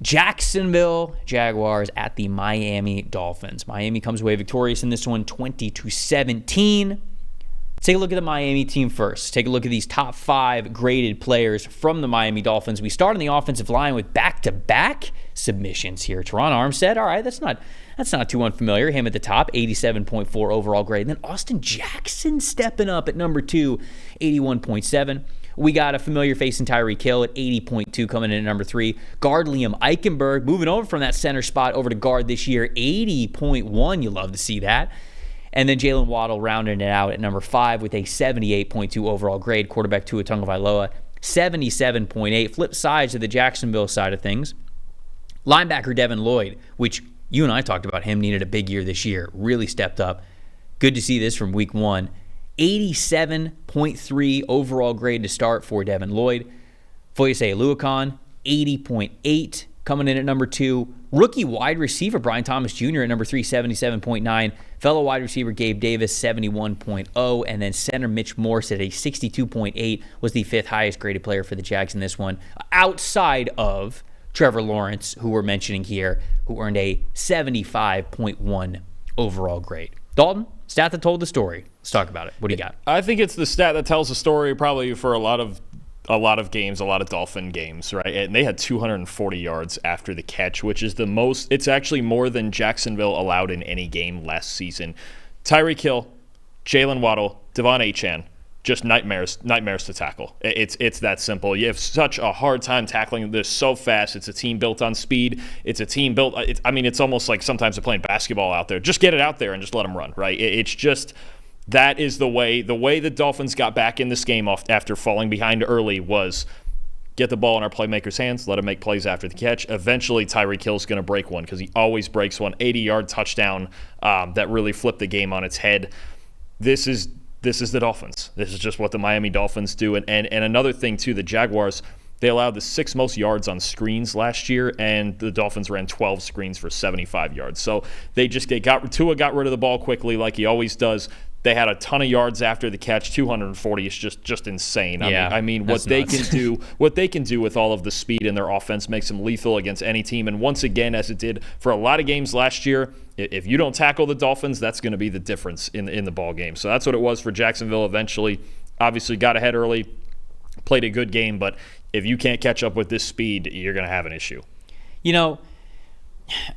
Jacksonville Jaguars at the Miami Dolphins. Miami comes away victorious in this one, 20-17. Take a look at the Miami team first. Take a look at these top 5 graded players from the Miami Dolphins. We start on the offensive line with back-to-back submissions here. Teron Armstead, all right, that's not too unfamiliar. Him at the top, 87.4 overall grade. And then Austin Jackson stepping up at number 2, 81.7. We got a familiar face in Tyreek Hill at 80.2 coming in at number 3. Guard Liam Eichenberg moving over from that center spot over to guard this year, 80.1. You love to see that. And then Jalen Waddle rounding it out at number 5 with a 78.2 overall grade. Quarterback Tua Tagovailoa, 77.8. Flip sides of the Jacksonville side of things. Linebacker Devin Lloyd, which you and I talked about him, needed a big year this year. Really stepped up. Good to see this from week 1. 87.3 overall grade to start for Devin Lloyd. Foyesay Aluakon, 80.8 coming in at number 2. Rookie wide receiver Brian Thomas Jr. at number 3, 77.9. Fellow wide receiver Gabe Davis, 71.0. And then center Mitch Morse at a 62.8 was the 5th highest graded player for the Jags in this one, outside of Trevor Lawrence, who we're mentioning here, who earned a 75.1 overall grade. Dalton, stat that told the story. Let's talk about it. What do you got? I think it's the stat that tells the story probably for a lot of games, a lot of Dolphin games, right? And they had 240 yards after the catch, which is the most. It's actually more than Jacksonville allowed in any game last season. Tyreek Hill, Jalen Waddle, Devon Achane, just nightmares to tackle. It's that simple. You have such a hard time tackling this so fast. It's a team built on speed. It's a team built. It's almost like sometimes they're playing basketball out there. Just get it out there and just let them run, right? It's just. That is the way the Dolphins got back in this game after falling behind early was get the ball in our playmakers' hands, let them make plays after the catch. Eventually, Tyreek Hill's going to break one because he always breaks one. 80-yard touchdown that really flipped the game on its head. This is the Dolphins. This is just what the Miami Dolphins do. And another thing, too, the Jaguars, they allowed the 6th most yards on screens last year, and the Dolphins ran 12 screens for 75 yards. So Tua got rid of the ball quickly like he always does. They had a ton of yards after the catch. 240 is just insane. I mean what they can do with all of the speed in their offense makes them lethal against any team. And once again, as it did for a lot of games last year, if you don't tackle the Dolphins, that's going to be the difference in the ball game. So that's what it was for Jacksonville eventually. Obviously got ahead early, played a good game, but if you can't catch up with this speed, you're going to have an issue. You know,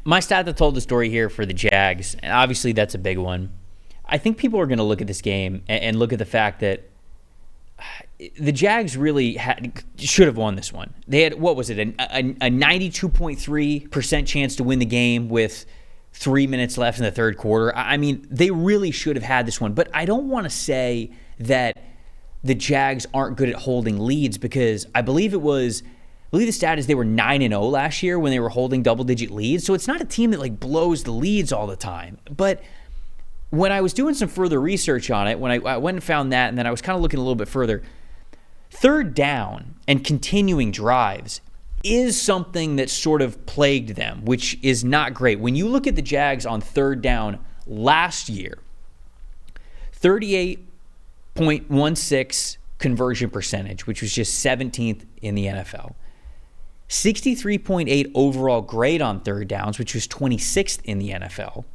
my stat that told the story here for the Jags, and obviously that's a big one. I think people are going to look at this game and look at the fact that the Jags really should have won this one. They had, what was it, a 92.3% chance to win the game with 3 minutes left in the third quarter. I mean, they really should have had this one. But I don't want to say that the Jags aren't good at holding leads because I believe the stat is they were 9-0 last year when they were holding double-digit leads. So it's not a team that like blows the leads all the time. But when I was doing some further research on it, when I went and found that, and then I was kind of looking a little bit further, third down and continuing drives is something that sort of plagued them, which is not great. When you look at the Jags on third down last year, 38.16 conversion percentage, which was just 17th in the NFL. 63.8 overall grade on third downs, which was 26th in the NFL.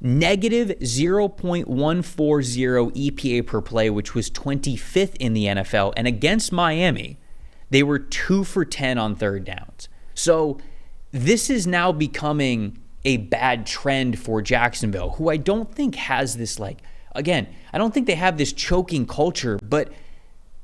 Negative 0.140 EPA per play, which was 25th in the NFL. And against Miami, they were 2 for 10 on third downs. So this is now becoming a bad trend for Jacksonville, who I don't think has this, I don't think they have this choking culture, but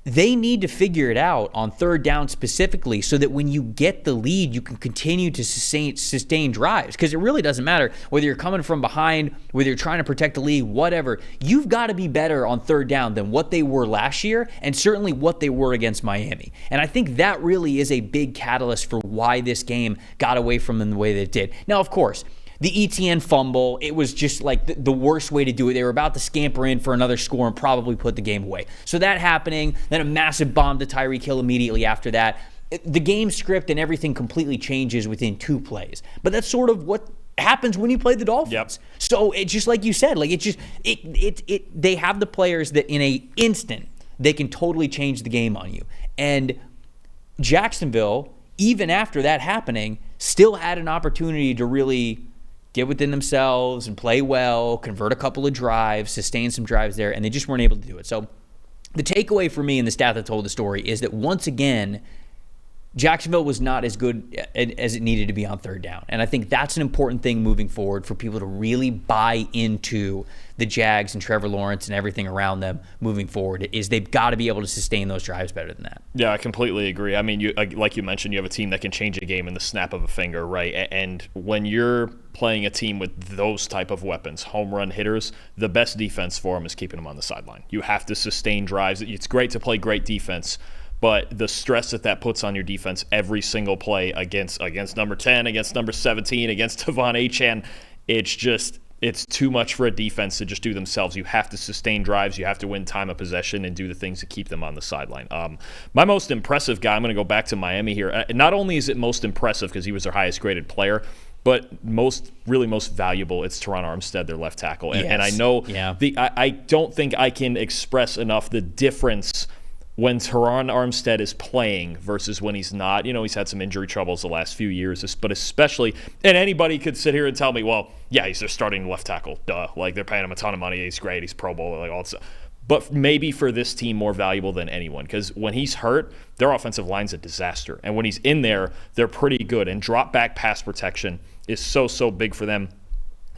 they need to figure it out on third down specifically so that when you get the lead, you can continue to sustain drives. Because it really doesn't matter whether you're coming from behind, whether you're trying to protect the lead, whatever. You've got to be better on third down than what they were last year and certainly what they were against Miami. And I think that really is a big catalyst for why this game got away from them the way that it did. Now, of course, the ETN fumble, it was just like the worst way to do it. They were about to scamper in for another score and probably put the game away. So that happening, then a massive bomb to Tyreek Hill immediately after that. The game script and everything completely changes within 2 plays. But that's sort of what happens when you play the Dolphins. Yep. So it's just like you said, they have the players that in an instant, they can totally change the game on you. And Jacksonville, even after that happening, still had an opportunity to really get within themselves and play well, convert a couple of drives, sustain some drives there, and they just weren't able to do it. So the takeaway for me in the stat that told the story is that once again, Jacksonville was not as good as it needed to be on third down. And I think that's an important thing moving forward for people to really buy into the Jags and Trevor Lawrence and everything around them moving forward, is they've got to be able to sustain those drives better than that. Yeah, I completely agree. I mean, like you mentioned, you have a team that can change a game in the snap of a finger, right? And when you're playing a team with those type of weapons, home run hitters, the best defense for them is keeping them on the sideline. You have to sustain drives. It's great to play great defense, but the stress that puts on your defense every single play against number 10, against number 17, against Devon Achane, it's too much for a defense to just do themselves. You have to sustain drives. You have to win time of possession and do the things to keep them on the sideline. My most impressive guy, I'm going to go back to Miami here. Not only is it most impressive because he was their highest graded player, but most valuable, it's Teron Armstead, their left tackle. And, yes. and I know Yeah. I don't think I can express enough the difference when Teron Armstead is playing versus when he's not. You know, he's had some injury troubles the last few years, but especially, and anybody could sit here and tell me, well, yeah, he's their starting left tackle. Duh. Like, they're paying him a ton of money. He's great. He's Pro Bowl. Like, all that stuff. But maybe for this team more valuable than anyone, because when he's hurt, their offensive line's a disaster. And when he's in there, they're pretty good. And drop back pass protection is so big for them.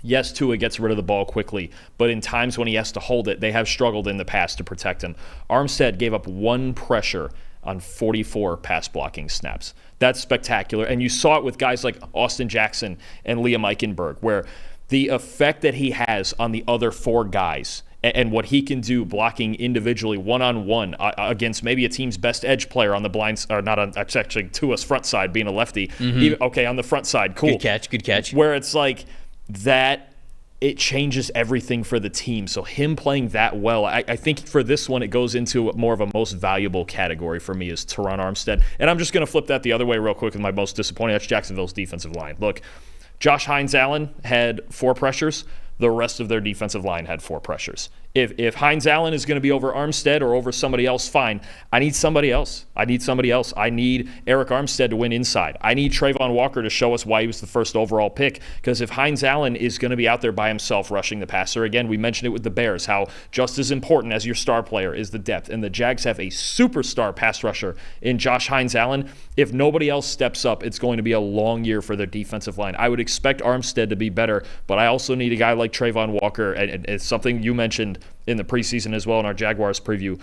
Yes, Tua gets rid of the ball quickly, but in times when he has to hold it, they have struggled in the past to protect him. Armstead gave up 1 pressure on 44 pass blocking snaps. That's spectacular. And you saw it with guys like Austin Jackson and Liam Eichenberg, where the effect that he has on the other 4 guys and what he can do blocking individually one-on-one against maybe a team's best edge player on the blind, or not on, actually Tua's front side being a lefty. Okay, on the front side, cool. Good catch. Where it's like, that it changes everything for the team. So him playing that well, I think for this one, it goes into more of a most valuable category for me is Teron Armstead. And I'm just going to flip that the other way real quick with my most disappointing. That's Jacksonville's defensive line. Look, Josh Hines-Allen had 4 pressures. The rest of their defensive line had 4 pressures. If Hines-Allen is going to be over Armstead or over somebody else, fine. I need somebody else. I need Eric Armstead to win inside. I need Trayvon Walker to show us why he was the first overall pick. Because if Hines-Allen is going to be out there by himself rushing the passer, again, we mentioned it with the Bears, how just as important as your star player is the depth. And the Jags have a superstar pass rusher in Josh Hines-Allen. If nobody else steps up, it's going to be a long year for their defensive line. I would expect Armstead to be better, but I also need a guy like Trayvon Walker, and it's something you mentioned in the preseason as well in our Jaguars preview.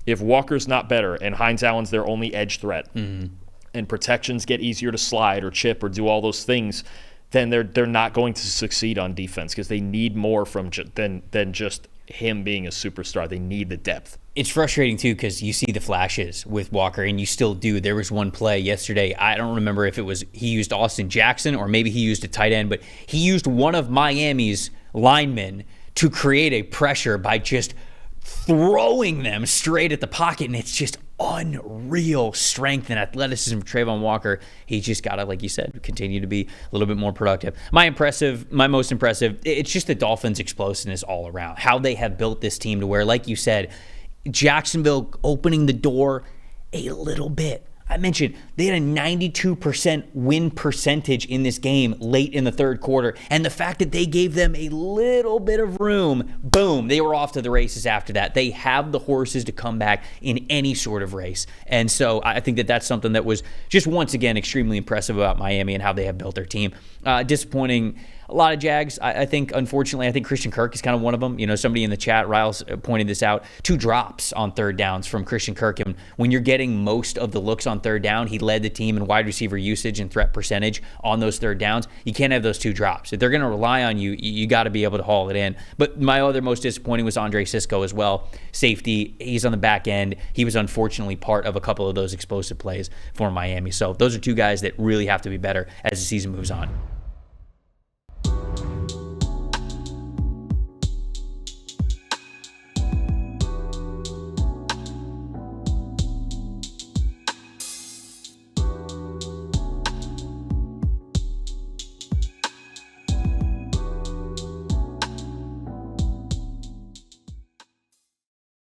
If Walker's not better and Hines-Allen's their only edge threat, and protections get easier to slide or chip or do all those things, then they're not going to succeed on defense because they need more from than just him being a superstar. They need the depth. It's frustrating, too, because you see the flashes with Walker, and you still do. There was one play yesterday. I don't remember if it was he used Austin Jackson or maybe he used a tight end, but he used one of Miami's linemen to create a pressure by just throwing them straight at the pocket, and it's just unreal strength and athleticism for Trayvon Walker. He's just got to, like you said, continue to be a little bit more productive. My most impressive, it's just the Dolphins' explosiveness all around. How they have built this team to where, like you said, Jacksonville opening the door a little bit. I mentioned they had a 92% win percentage in this game late in the third quarter. And the fact that they gave them a little bit of room, boom, they were off to the races after that. They have the horses to come back in any sort of race. And so I think that that's something that was just once again extremely impressive about Miami and how they have built their team. Disappointing. A lot of Jags, I think, unfortunately, I think Christian Kirk is kind of one of them. You know, somebody in the chat, Riles, pointed this out. 2 drops on third downs from Christian Kirk. And when you're getting most of the looks on third down, he led the team in wide receiver usage and threat percentage on those third downs. You can't have those 2 drops. If they're going to rely on you, you got to be able to haul it in. But my other most disappointing was Andre Sisco as well. Safety, he's on the back end. He was unfortunately part of a couple of those explosive plays for Miami. So those are 2 guys that really have to be better as the season moves on.